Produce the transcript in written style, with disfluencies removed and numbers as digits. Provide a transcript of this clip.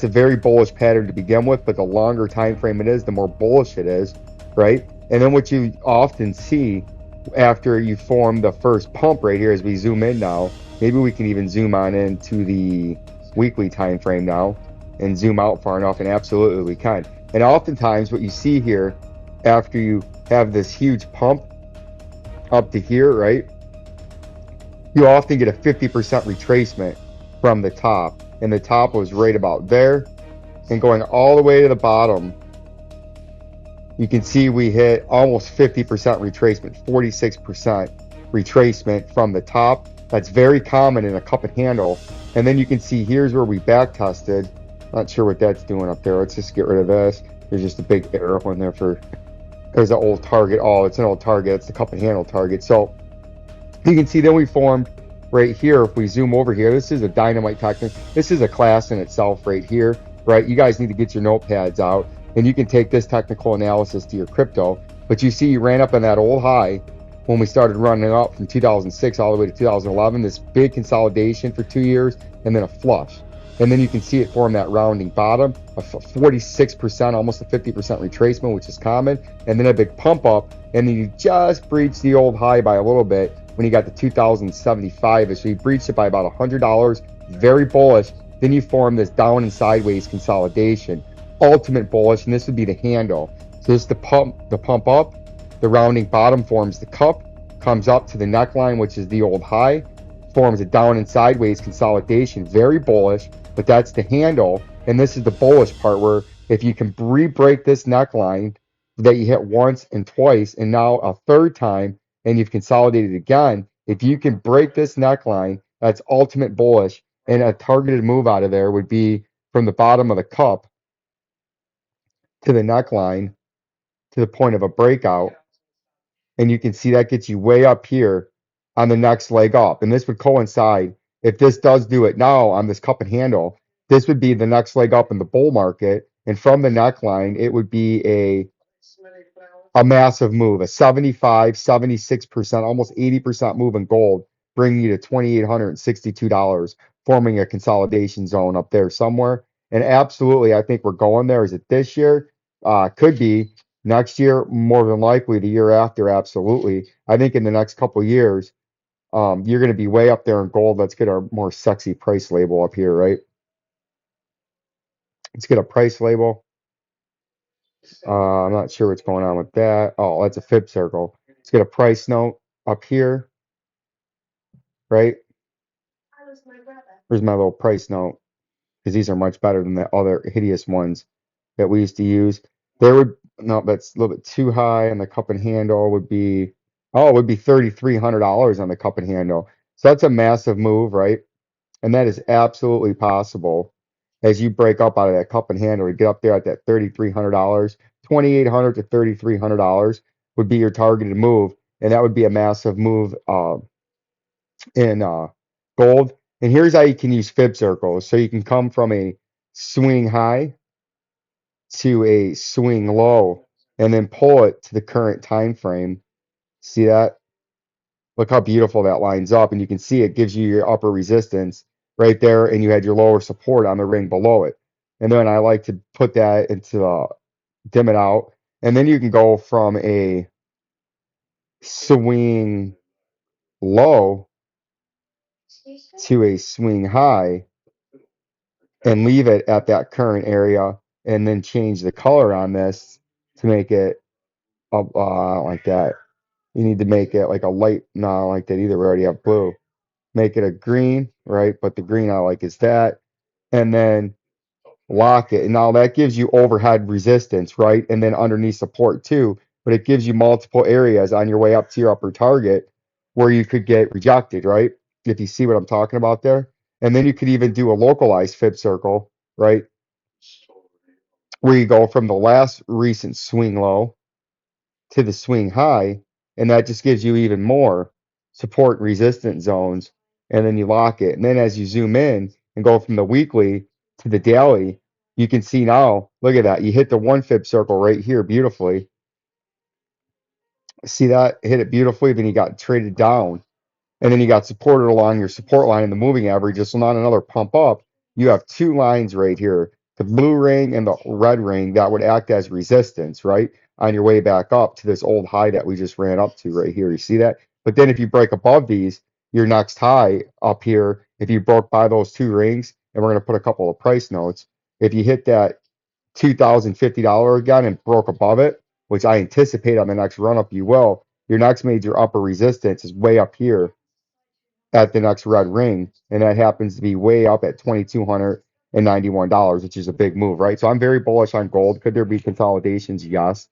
that's a very bullish pattern to begin with, but the longer time frame it is, the more bullish it is, right? And then what you often see after you form the first pump right here, as we zoom in now, maybe we can even zoom on into the weekly time frame now and zoom out far enough, and absolutely we can. And oftentimes what you see here after you have this huge pump up to here, right, you often get a 50% retracement from the top, and the top was right about there, and going all the way to the bottom, you can see we hit almost 50% retracement, 46% retracement from the top. That's very common in a cup and handle. And then you can see here's where we back tested. Not sure what that's doing up there. Let's just get rid of this. There's just a big arrow in there for, there's an old target. Oh, it's an old target. It's the cup and handle target. So you can see then we formed right here. If we zoom over here, this is a dynamite technique. This is a class in itself right here, right? You guys need to get your notepads out, and you can take this technical analysis to your crypto. But you see, you ran up on that old high when we started running up from 2006 all the way to 2011, this big consolidation for 2 years, and then a flush. And then you can see it form that rounding bottom, a 46%, almost a 50% retracement, which is common, and then a big pump up, and then you just breached the old high by a little bit when you got to 2075. So you breached it by about $100, very bullish. Then you form this down and sideways consolidation, ultimate bullish, and this would be the handle. So this is the pump up, the rounding bottom forms the cup, comes up to the neckline, which is the old high, forms a down and sideways consolidation, very bullish, but that's the handle. And this is the bullish part, where if you can re-break this neckline that you hit once and twice, and now a third time, and you've consolidated again, if you can break this neckline, that's ultimate bullish. And a targeted move out of there would be from the bottom of the cup to the neckline to the point of a breakout. And you can see that gets you way up here on the next leg up. And this would coincide, if this does do it now on this cup and handle, this would be the next leg up in the bull market. And from the neckline, it would be a massive move, a 75, 76%, almost 80% move in gold, bringing you to $2,862, forming a consolidation zone up there somewhere. And absolutely, I think we're going there. Is it this year? Could be. Next year, more than likely the year after, absolutely. I think in the next couple of years, you're going to be way up there in gold. Let's get our more sexy price label up here, right? Let's get a price label. I'm not sure what's going on with that. Oh, that's a fib circle. Let's get a price note up here, right? Here's my little price note, because these are much better than the other hideous ones that we used to use. There would, no, that's a little bit too high, and the cup and handle would be, oh, it would be $3,300 on the cup and handle. So that's a massive move, right? And that is absolutely possible as you break up out of that cup and handle to get up there at that $3,300. $2,800 to $3,300 would be your targeted move, and that would be a massive move in gold. And here's how you can use fib circles. So you can come from a swing high to a swing low, and then pull it to the current time frame. See that? Look how beautiful that lines up, and you can see it gives you your upper resistance right there, and you had your lower support on the ring below it. And then I like to put that into dim it out, and then you can go from a swing low to a swing high and leave it at that current area, and then change the color on this to make it like that. You need to make it like a light, not like that either. We already have blue. Make it a green, right? But the green I like is that. And then lock it. And now that gives you overhead resistance, right? And then underneath support too. But it gives you multiple areas on your way up to your upper target where you could get rejected, right? If you see what I'm talking about there. And then you could even do a localized fib circle, right? Where you go from the last recent swing low to the swing high, and that just gives you even more support and resistance zones, and then you lock it. And then as you zoom in and go from the weekly to the daily, you can see now, look at that, you hit the one fib circle right here beautifully. See that? Hit it beautifully, then you got traded down, and then you got supported along your support line in the moving averages. So not another pump up. You have two lines right here, the blue ring and the red ring that would act as resistance, right? On your way back up to this old high that we just ran up to right here. You see that? But then if you break above these, your next high up here, if you broke by those two rings, and we're going to put a couple of price notes, if you hit that $2,050 again and broke above it, which I anticipate on the next run up you will, your next major upper resistance is way up here at the next red ring, and that happens to be way up at $2,291, which is a big move, right? So I'm very bullish on gold. Could there be consolidations? Yes.